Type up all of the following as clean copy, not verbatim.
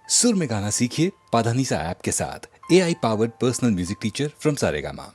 सुर में गाना सीखिए पाधानीसा ऐप के साथ। AI powered personal music teacher from Saregama.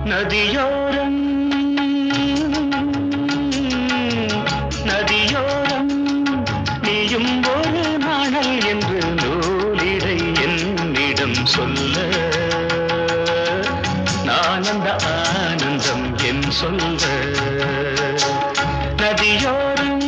நதியோரம் நதியோரம் நீயும் ஒரு நாணல் என்று நூலிடை என்னிடம் சொல்ல நான் அந்த ஆனந்தம் என் சொல்ல நதியோரம்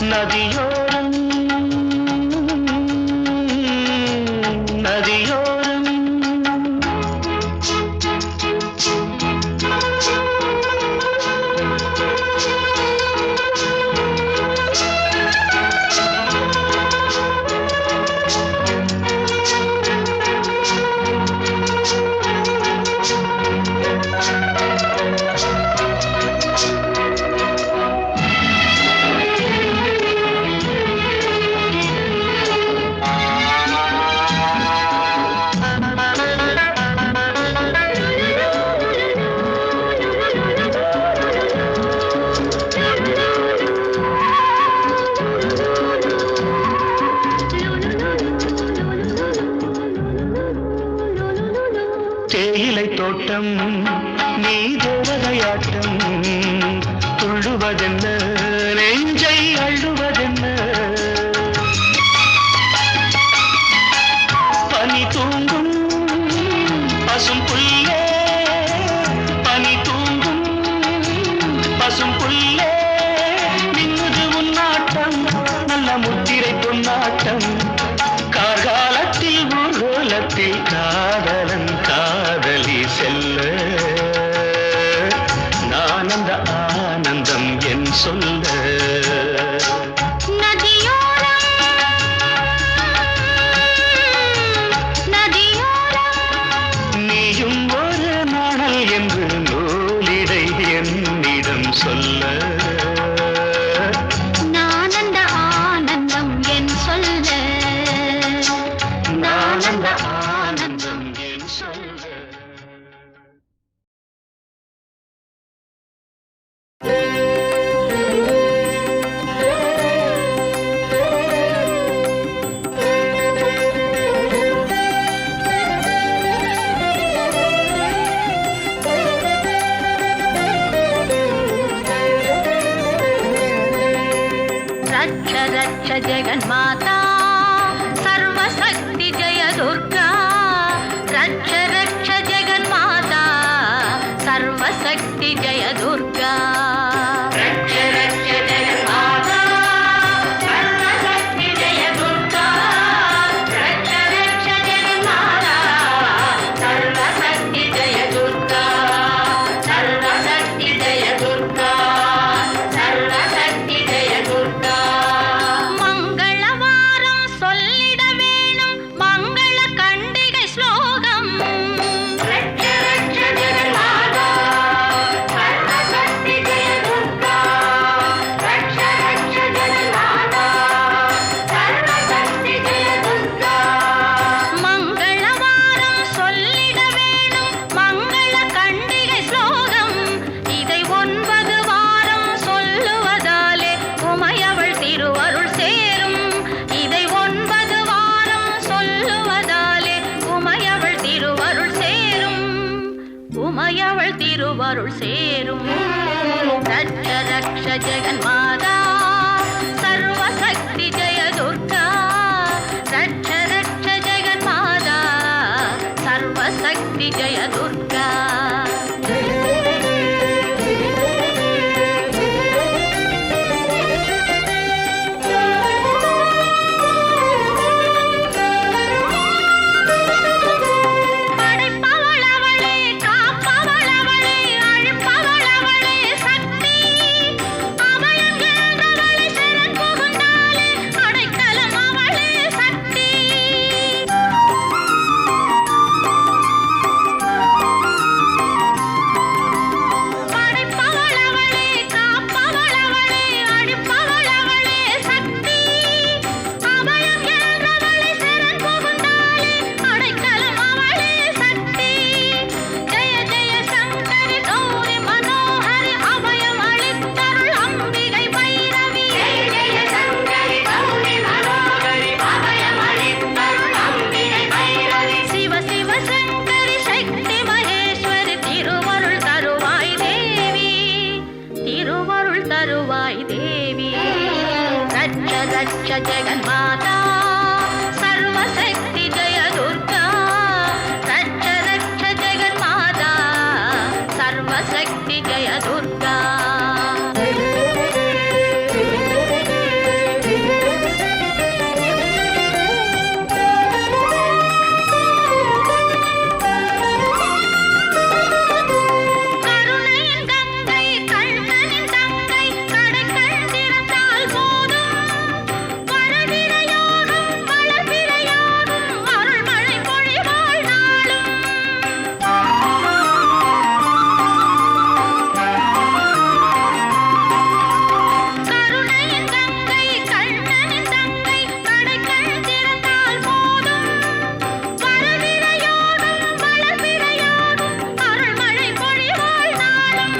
நதியோரம் நதியோரம் தேயிலை தோட்டம் நீ தேவதையாட்டம் துள்ளுவதென்ன நெஞ்சை அள்ளுவதென்ன பனி தூங்கும் பசும் புல்லே பனி தூங்கும் பசும் புல்லே மின்னுது உன்னாட்டம் நல்ல முத்திரை பொன்னாட்டம் கார்காலத்தில் ஊர்வலத்தில் காதலன் காதலி செல்ல நான் அந்த ஆனந்தம் என் சொல்ல நீயும் ஒரு நாணல் என்று நூலிடை என்னிடம் சொல்ல நான் அந்த ஆனந்தம் என் சொல்ல जगन्माता सर्वशक्ति जय दुर्गा சர்வசக்தி ஜெய துர்கா ரட்ச ரட்ச ஜெகன்மாதா சர்வசக்தி ஜெய துர்கா ரட்ச ரட்ச ஜெகன்மாதா சர்வசக்தி ஜெய துர்கா சர்வசக்தி ஜெய துர்கா சர்வசக்தி ஜெய துர்கா மங்களவாரம் சொல்லிட வேணும் மங்கள கண்டிகை ஸ்லோகம் ரட்ச ரட்ச ஜெகன்மாதா சர்வசக்தி ஜெய துர்கா ரட்ச ரட்ச ஜெகன்மாதா சர்வசக்தி ஜெய துர்கா மங்களவாரம் சொல்லிட வேணும் மங்கள கண்டிகை ஸ்லோகம் இதை 9 வாரம் சொல்லுவதாலே உமையவள் திருவருள் சேரும் இதை 9 வாரம் சொல்லுவதாலே உமையவள் திருவருள் சேரும் உமையவள் திருவருள் சேரும் ரட்ச ரக்ஷ ஜெகன்மாதா சர்வசக்தி ஜெய துர்கா ரட்ச ரட்ச ஜெகன்மாதா சர்வசக்தி ஜெய துர்கா படைப்பவளவளே காப்பவளவளே அழிப்பவளவளே சக்தி அபயம் என்றவளே சரண் புகுந்தாலே அடைக்கலம் அவளே சக்தி படைப்பவளவளே காப்பவளவளே அழிப்பவளவளே சக்தி அபயம் என்றவளே சரண் புகுந்தாலே அடைக்கலம் அவளே சக்தி ஜெய ஜெய சங்கரி கௌரி மனோஹரி அபயம் அளித்தருள் அம்பிகை பைரவி ஜெய ஜெய சங்கரி கௌரி மனோஹரி அபயம் அளித்தருள் அம்பிகை பைரவி சிவ சிவ சங்கரி சக்தி மகேஸ்வரி திருவருள் தருவாய் தேவி திருவருள் தருவாய் தேவி ரட்ச ரட்ச ஜெகன்மாதா சர்வசக்தி ஜெய துர்கா ரட்ச ரட்ச ஜெகன்மாதா சர்வசக்தி ஜெய துர்கா கருணையின் கங்கை கண்ணனின் தங்கை கடைக்கண் திறந்தால் போதும் வரவிரையோடும் வளர்பிறையோடும் அருள்மழை பொழிவாள் நாளும் கருணையின் கங்கை கண்ணனின் தங்கை கடைக்கண் திறந்தால் போதும் வரவிரையோடும் வளர்பிறையோடும் அருள்மழை பொழிவாள் நாளும்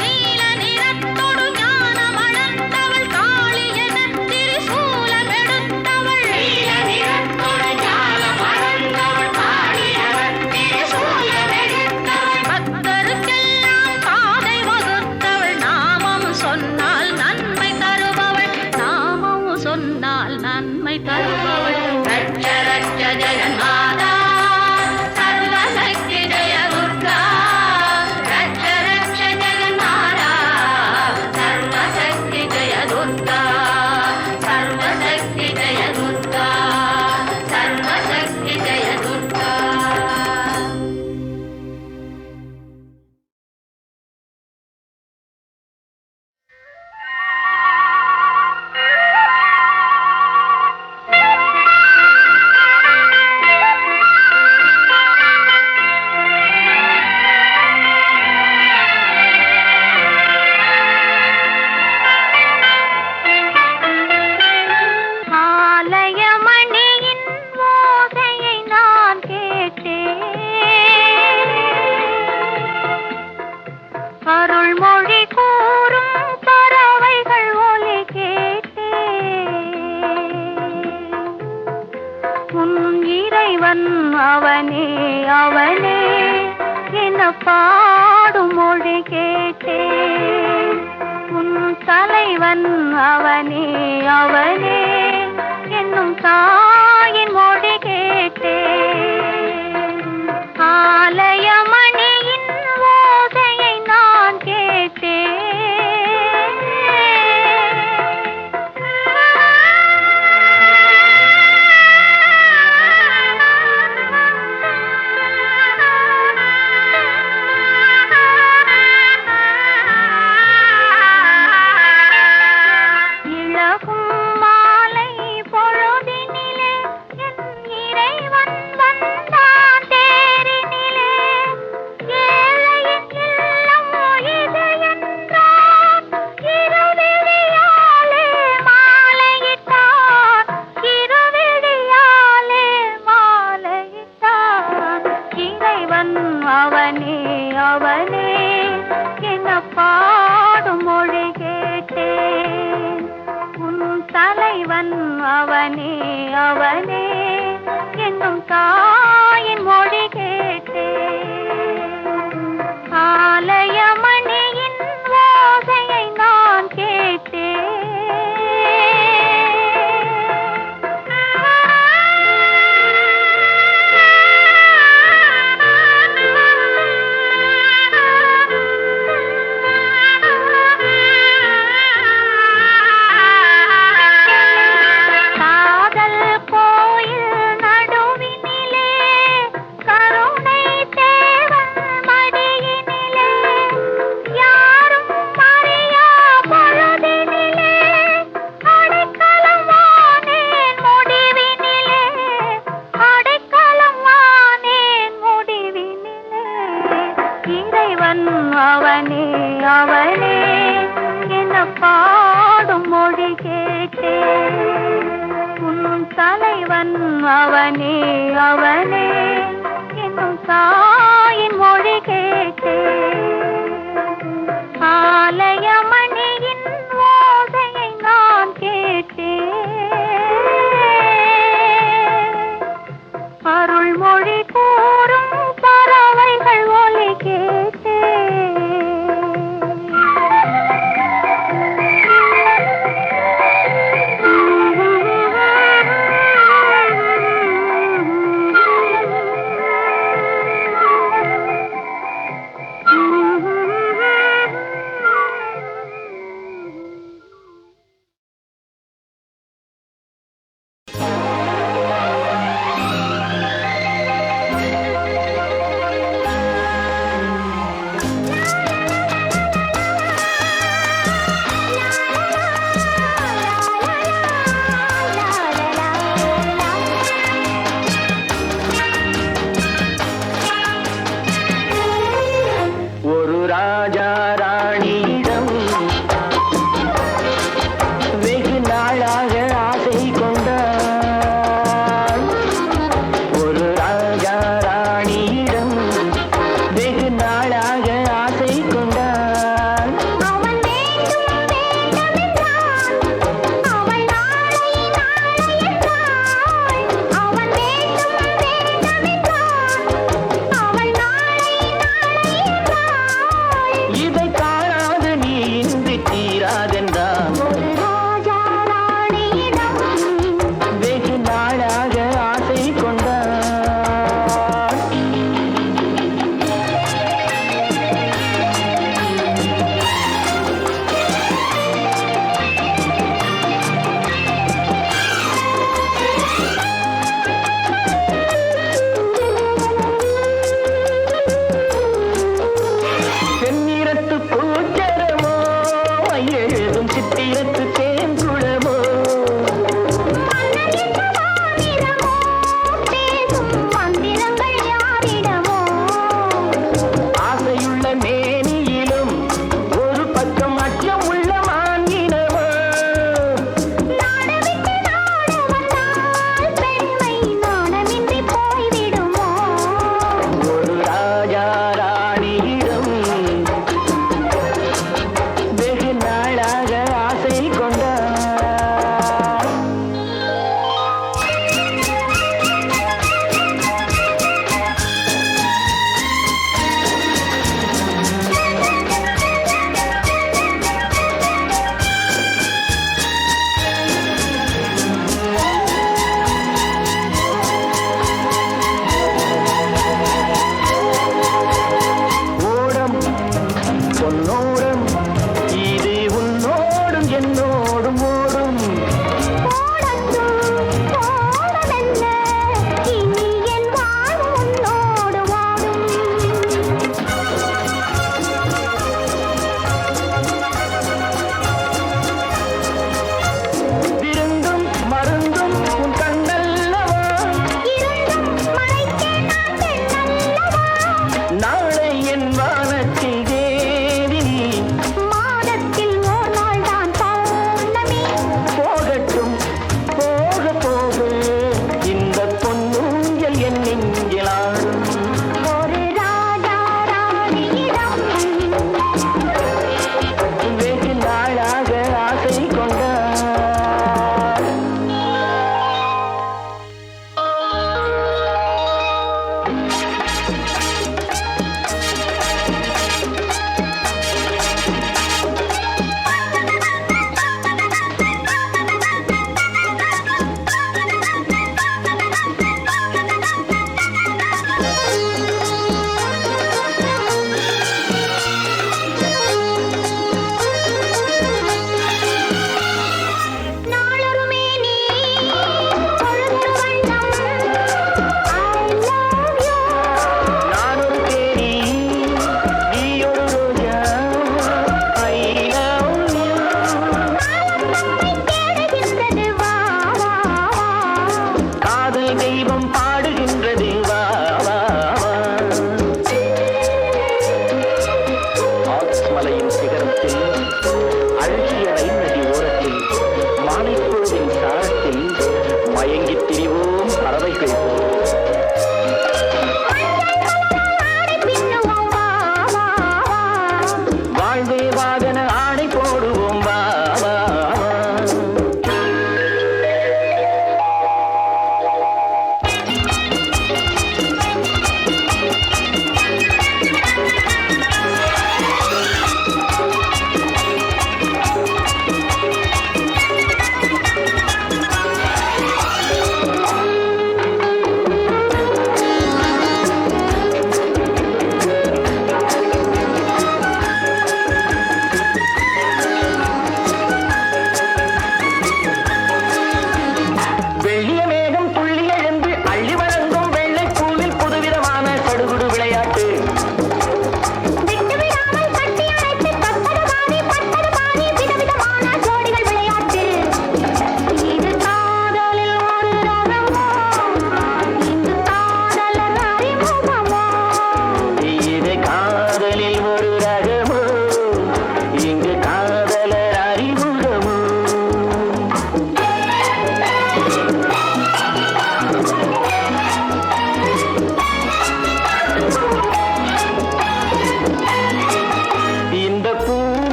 நீல நிறத்தொடு ஞானம் அளந்தவள் காளி என திரிசூலம் எடுத்தவள் நீல நிறத்தொடு ஞானம் அளந்தவள் காளி என திரிசூலம் எடுத்தவள் பக்தருக்கெல்லாம் பாதை வகுத்தவள் நாமம் சொன்னால் நன்மை தருபவள் நாமம் சொன்னால் நன்மை தருபவள் ரட்ச ரட்ச ஜெகன்மாதா சர்வசக்தி ஜெய துர்கா ரட்ச ரட்ச ஜெகன்மாதா சர்வசக்தி ஜெய துர்கா சர்வசக்தி ஜெய துர்கா சர்வசக்தி ஜெய துர்கா ஆலயமணியின் ஓசையை நான் கேட்டேன் அருள்மொழி கூறும் பறவைகள் ஒலி கேட்டேன் உன் இறைவன் அவனே அவனே என பாடும் மொழி கேட்டேன் உன் தலைவன் அவனே அவனே என்னும் தாயின் மொழி கேட்டேன் ஆலயமணியின் ஓசையை அவனே அவனே என்ன பாடும் மொழி கேட்டேன். உன் தலைவன் அவனே அவனே என்னும் தாயின் மொழி கேட்டேன். ஆலயமணியின் ஓசையை நான் கேட்டேன். அவனே அவனே என்ன பாடும் மொழி கேட்டேன். உன் தலைவன் அவனே அவனே என்னும் தாயின் மொழி கேட்டேன். ஆலயமணியின் ஓசையை நான் கேட்டேன். அருள்மொழி கூறும் பறவைகள் ஒலி கேட்டேன்.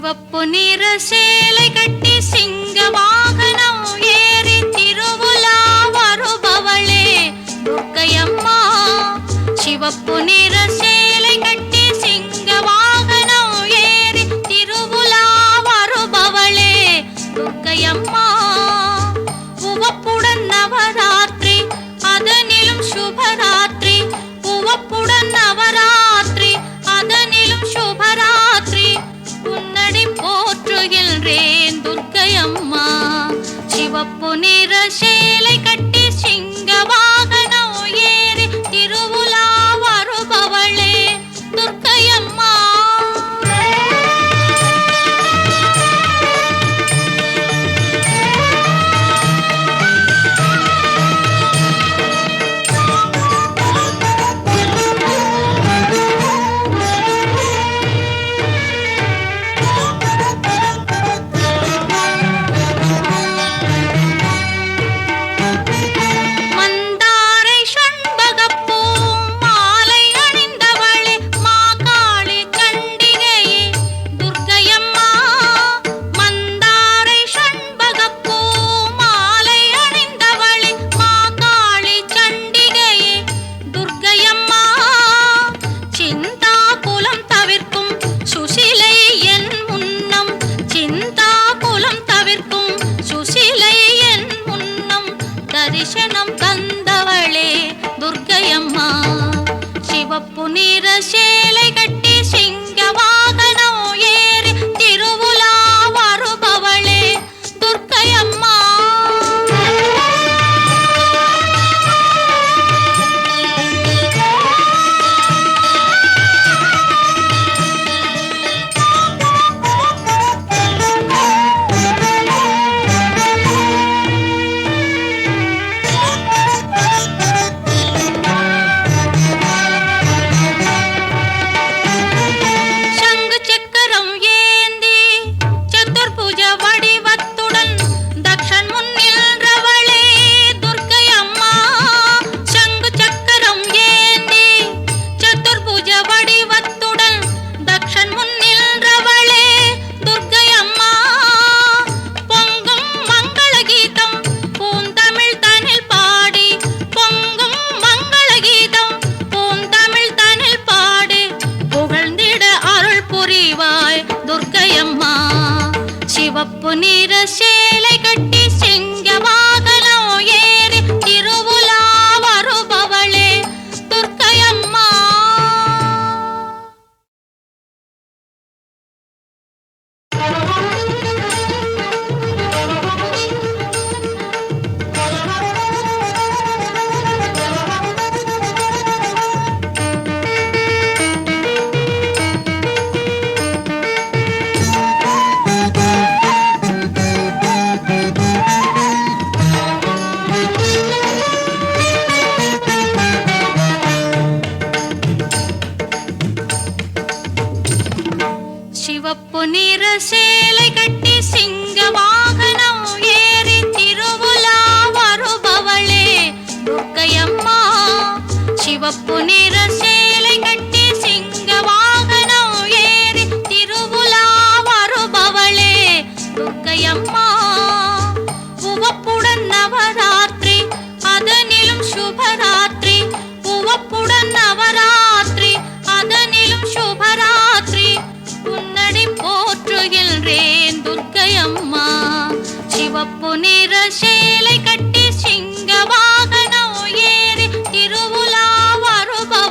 சிவப்பு நிற சேலை கட்டி சிங்க வாகனம் ஏறி திருவுலா வருபவளே துர்க்கையம்மா. சிவப்பு நிற சேலை கட்டி சிங்க வாகனம் ஏறி திருவுலா வருபவளே துர்க்கையம்மா. உவப்புடன் நவராத்திரி அதனிலும் சுபராத்திரி, உவப்புடன் நவராத்திரி அதனிலும் சுபராத்திரி, உன்னடி போற்றுகின்றேன் துர்க்கையம்மா. சிவப்பு நிற சேலை கட்டி சிங்க வாகனம் ஏறி திருவுலா வருபவளே துர்க்கையம்மா. தரிசனம் தந்தவளே துர்க்கையம்மா. சிவப்பு நிற சேலை கட்டி சிங்க வாகனம் ஏறி திருவுலா வருபவளே துர்க்கையம்மா. சிவப்பு நிற சேலை கட்டி சிங்க வாகனம் ஏறி திருவுலா வருபவளே துர்க்கையம்மா. சிவப்பு நிற சேலை கட்டி சிங்க வாகனம் ஏறி திருவுலா வருபவளே துர்க்கையம்மா. சிவப்பு நிற சேலை கட்டி சிங்க வாகனம் ஏறி திருவுலா வருபவளே துர்க்கையம்மா. உவப்புடன் நவராத்திரி அதனிலும் சுபராத்திரி, உவப்புடன் நவராத்திரி அதனிலும் சுபராத்திரி, உன்னடி போற்றுகின்றேன் துர்க்கையம்மா. சிவப்பு நிற சேலை கட்டி சிங்க வாகனம் ஏறி திருவுலா வருபவளே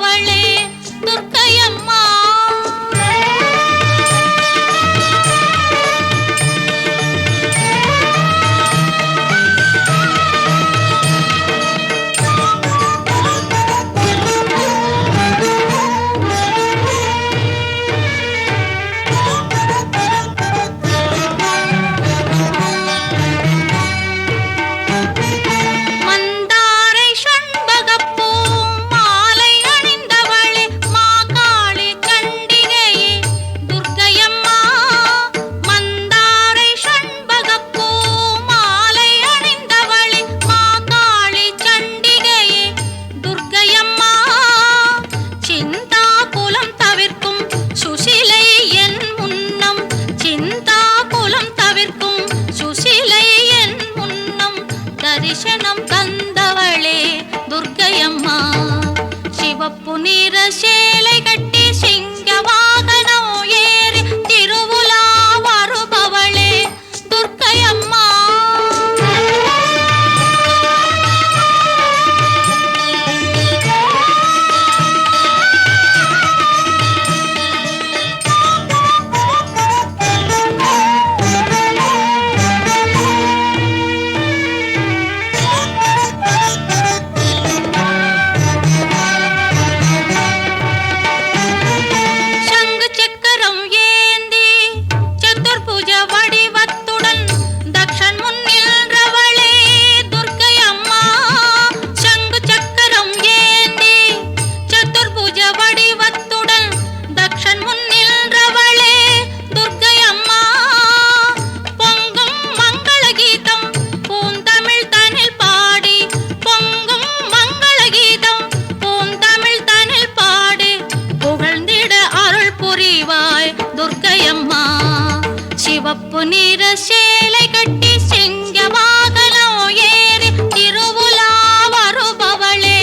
சிவப்பு நிற சேலை கட்டி சிங்க வாகனம் ஏறி திருவுலா வருபவளே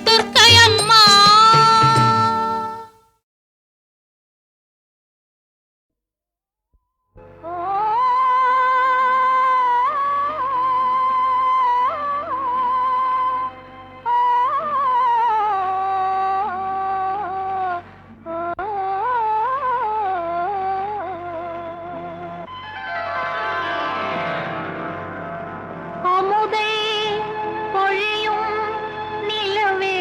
துர்க்கையம்மா. அமுதை பொழியும் நிலவே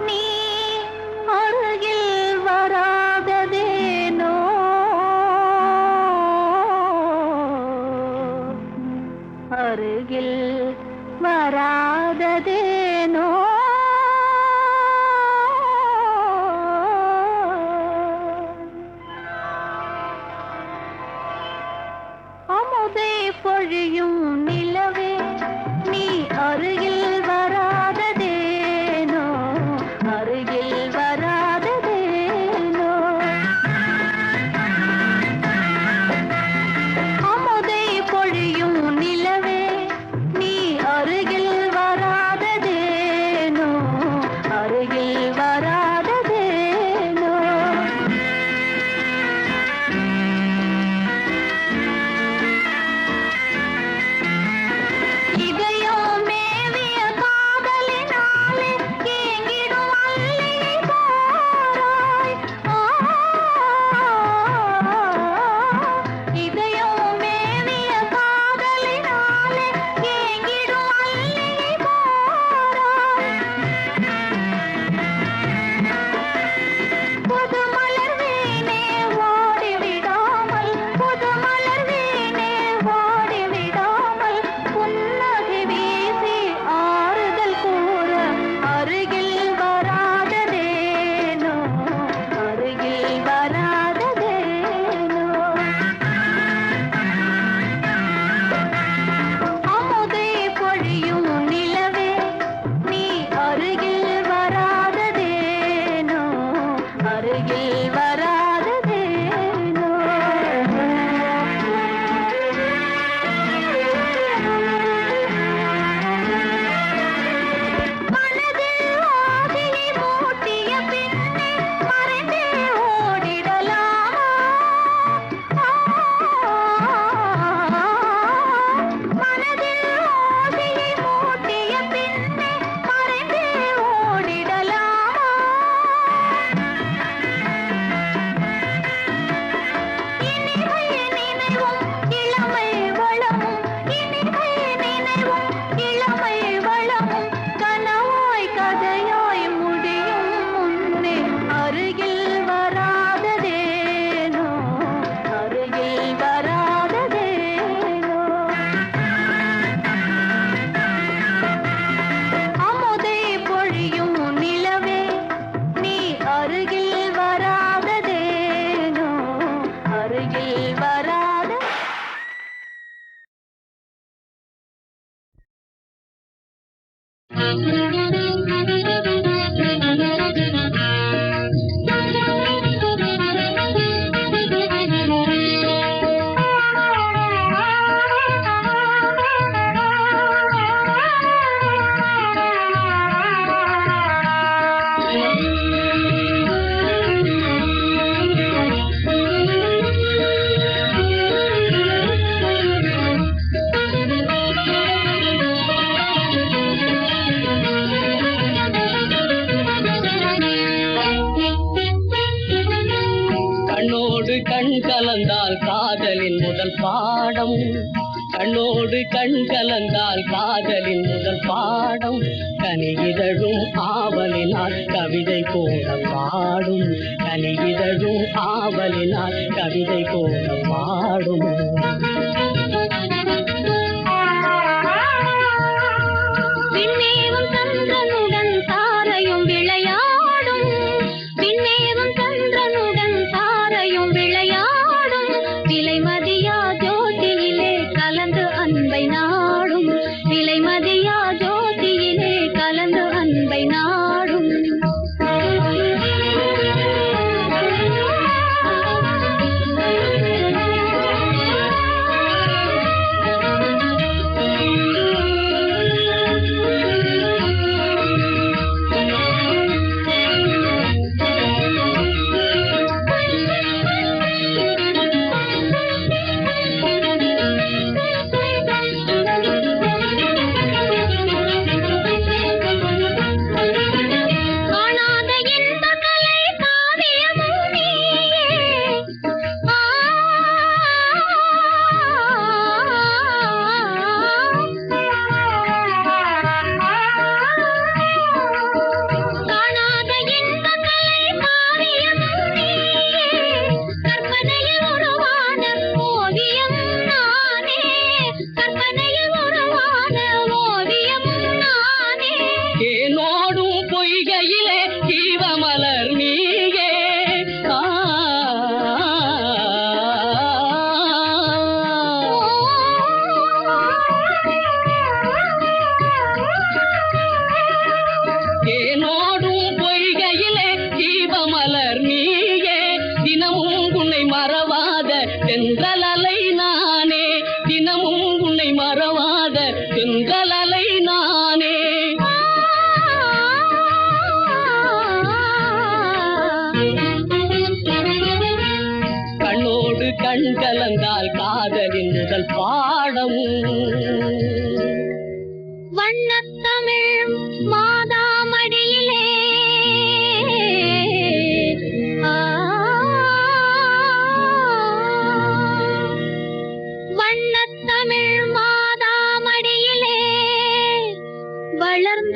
நீ அருகில் வராததேனோ அருகில் வராததேனோ அமுதை பொழியும் நிலவே நீ அருகில் வராததேனோ அருகில் வராததேனோ அமுதை பொழியும் நிலவே நீ அருகில் வராததேனோ அருகில் வராததேனோ. இதயம் மேவிய காதலினாலே ஏங்கிடும் அல்லியை பாராய். இதயம் மேவிய காதலினாலே ஏங்கிடும் அல்லியை பாராய். புது மலர் வீணே ஓடிவிடாமல் புது மலர் வீணே ஓடிவிடாமல் புன்னகை வீசி ஆறுதல் கூற அருகில் வராததேனோ அருகில் வராததேனோ. அமுதை பொழியும் நிலவே நீ அருகில் வராததேனோ அருகில் வராததேனோ. மனதில் ஆசையை மூட்டிய பின்னே மறைந்தே ஓடிடலாமா? மனதில் ஆசையை மூட்டிய பின்னே மறைந்தே ஓடிடலாமா? இனிமை நினைவும் இளமை வளமும் இனிமை நினைவும் இளமை வளமும் கனவாய் கதையாய் முடியும் முன்னே அருகில் வராததேனோ அருகில் வராததேனோ. அமுதை பொழியும் நிலவே நீ அருகில் வராததேனோ அருகில் வராத. கண்ணோடு கண் கலந்தால் காதலின் முதல் பாடம் கண்ணோடு கண் கலந்தால் காதலின் முதல் பாடம் கனியிதழும் ஆவலினால் கவிதை போல பாடும் கனியிதழும் ஆவலினால் கவிதை போல பாடும். விண்ணேவும் சந்திரனுடன் தாரையும் விளையாடும் விண்ணேவும் சந்திரனுடன் தாரையும் விளையாடும் விலைமதியா ஜோதியிலே கலந்து அன்பை நாடும் விலைமதியா ஜோதியிலே கலந்து அன்பை நாடும்.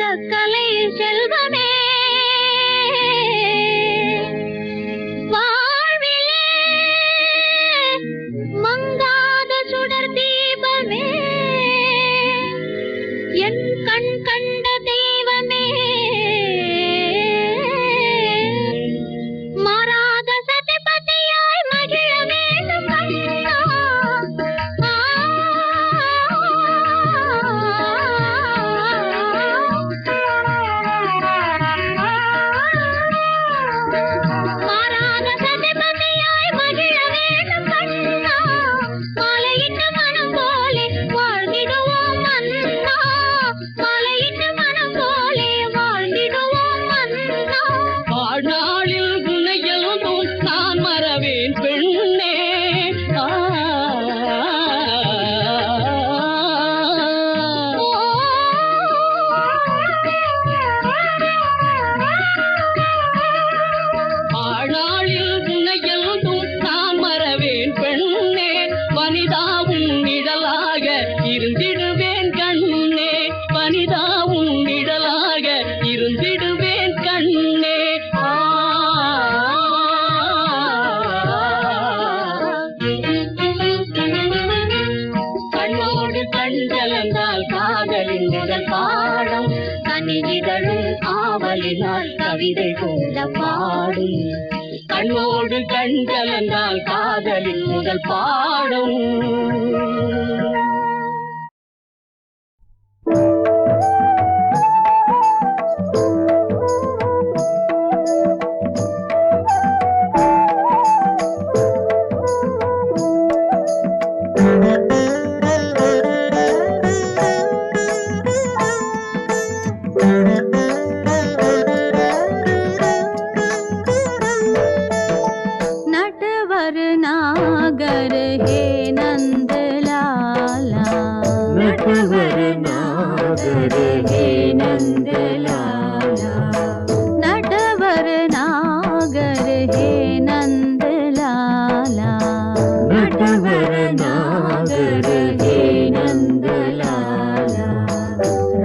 கலை செல்வமே வாழ்விலே மங்காத சுடர் தீபமே என் கண் கண்ட தெய்வமே மாறாத சதிபதியாய் மகிழ வேண்டும் கண்ணா. மாறாத சதிபதியாய் மகிழ வேண்டும் கண்ணா. மாலையிட்ட மனம் போலே வாழ்ந்திடுவோம் மன்னா. மாலையிட்ட மனம் போலே வாழ்ந்திடுவோம் மன்னா. வாழ்நாளில் உன்னையெல்லாம் நான் மறவேன் பெண்ணே. வாழ்நாளில் உன்னையெல்லாம் நான் மறவேன் பெண்ணே. வனிதாவும் நிழலாக இருந்திடுவேன் கண்ணே. வனிதாவும் நிழலாக இருந்திடுவேன் கண்ணே. கண்ணோடு கண் கலந்தால் காதலின் முதல் பாடம். கனிதழும் ஆவலினால் கவிதை கூட பாடும். கண்ணோடு கண் கலந்தால் காதலின் முதல் பாடம். नटवर नागर हे नंद लाला. नटवर नागर हे नंद लाला. नटवर नागर हे नंद लाला. नटवर नागर हे नंद लाला.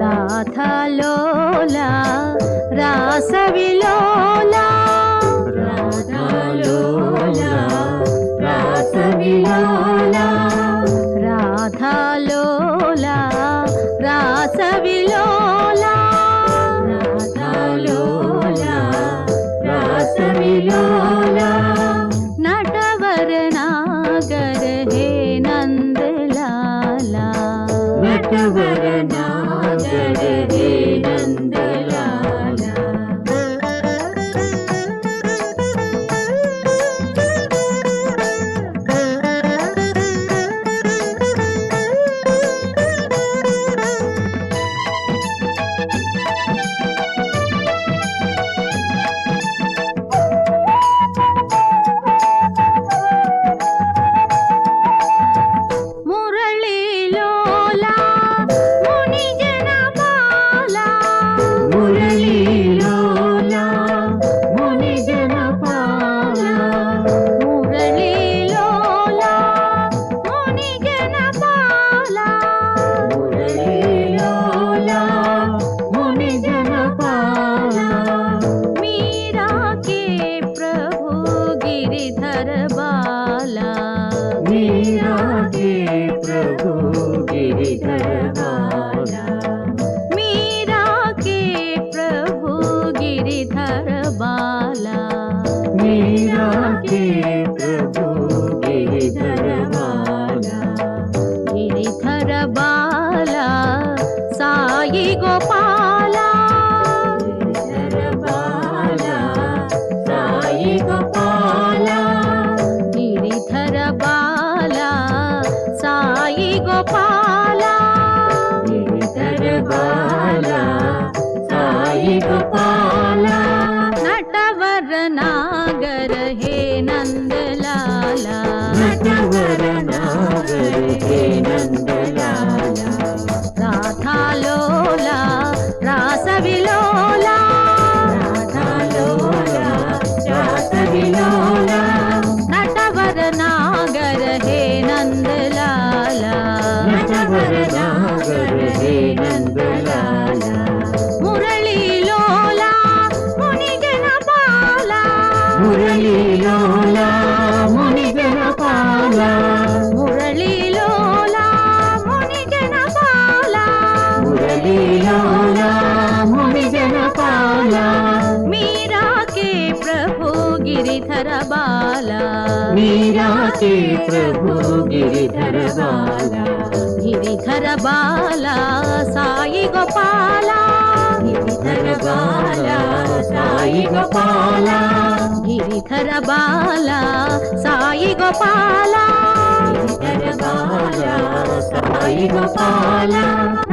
राधा लोला रास विलोला. राधा लोला रास विलोला. राधा लोला रास विलोला. राधा लोला रास विलोला. नटवर नागर हे नंद लाला. नटवर नागर हे नंद लाला. मुरली लोला मुनि जन बाला. मुरली लोला मुनि जन पाला. मुरली लोला मुनि जन बाला. मुरली लोला मुनि जन पाला. मीरा के प्रभु गिरिधर बाला. मीरा के प्रभु गिरिधर बाला. मीरा के प्रभु गिरिधर बाला. मीरा के प्रभु गिरिधर बाला. गिरिधर बाला साई गोपाला. गिरिधर बाला साई गोपाला. गिरिधर बाला साई गोपाला. गिरिधर बाला साई गोपाला. नटवर नागर हे नंद लाला. नटवर नागर हे नंद लाला. राधा लोला रास विलोला. राधा लोला रास विलोला. नटवर नागर हे नंद लाला. नटवर नागर हे नंद लाला. मुर గిరిధర బాల मीरा के प्रभु गिरिधर बाला గిరిధర బాల సాయి గోపాల गिरिधर बाला साई गोपाला గిరిధర బాల సాయి గోపాల गिरिधर बाला साई गोपाला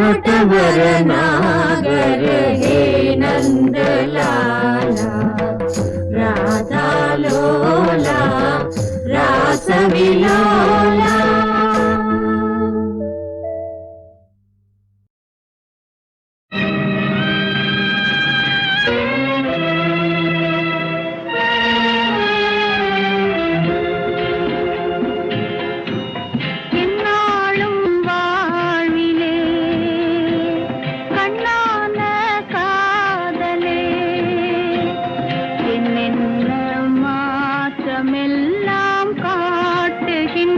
नटवर नागर हे नंदलाला राधा लोला रास विलोला என்னாலும் வாழ்விலே கண்ணான காதலே என்னென்ன மாற்றமெல்லாம் காட்டுகின்ற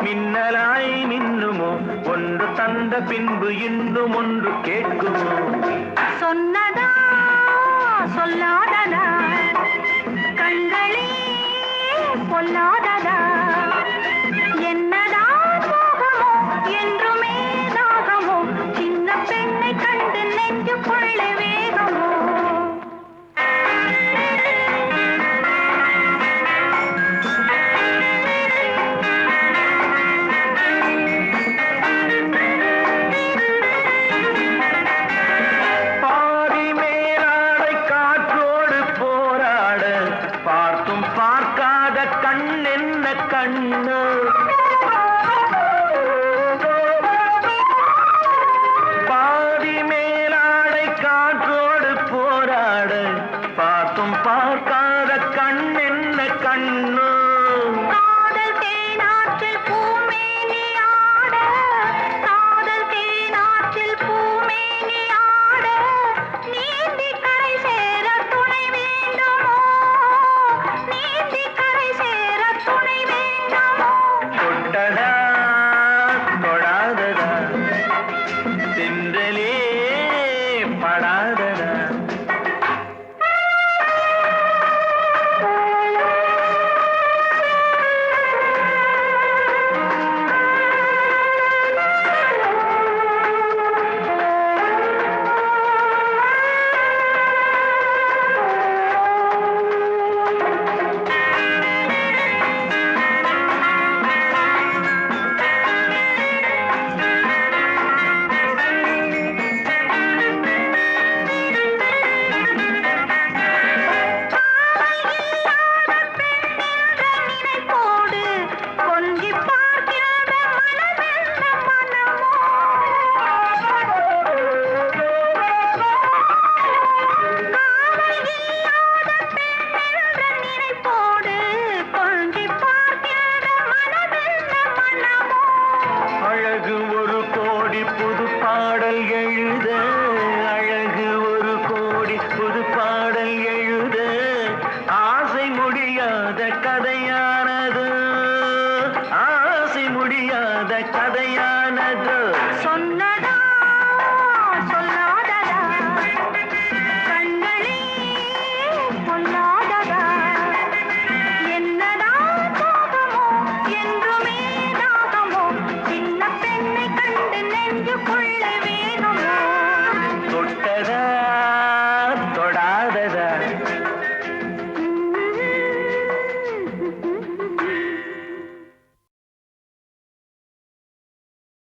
மின்னலாய் மின்னுமோ ஒன்று தந்த பின்பு இன்னும் ஒன்று கேட்குமோ சொன்னதா சொல்லாததா கண்களே பொல்லாததா என்னதான் மோகமோ என்றுமே தாகமோ சின்ன பெண்ணை கண்டு நெஞ்சுக்குள்ள வேகமோ பாதி மேலாடை காற்றோடு போராட பார்த்தும் பார்க்காத கண் என்ன கண்ணு பாதி மேலாடை காற்றோடு போராட பார்த்தும் பார்க்காத கண் என்ன கண்ணு காதல் தேனாற்றில் பூமேனி ஆட காதல் தேனாற்றில் பூமேனி ஆட நீந்தி கரை சேர துணை வேண்டுமோ நீந்தி கரை சேர துணை வேண்டுமோ தொட்டதா தொடாததா தென்றலே படாததா நினைப்போடு கொஞ்சி பார்க்கின்ற மனமென்ன மனமோ காவல் இல்லாத பெண்ணென்ற நினைப்போடு கொஞ்சி பார்க்கின்ற மனமென்ன மனமோ அழகு ஒரு கோடி புது பாடல் எழுத அழகு ஒரு கோடி புது பாடல் எழுத ஆசை முடியாத கதையானது ஆசை முடியாத கதையானது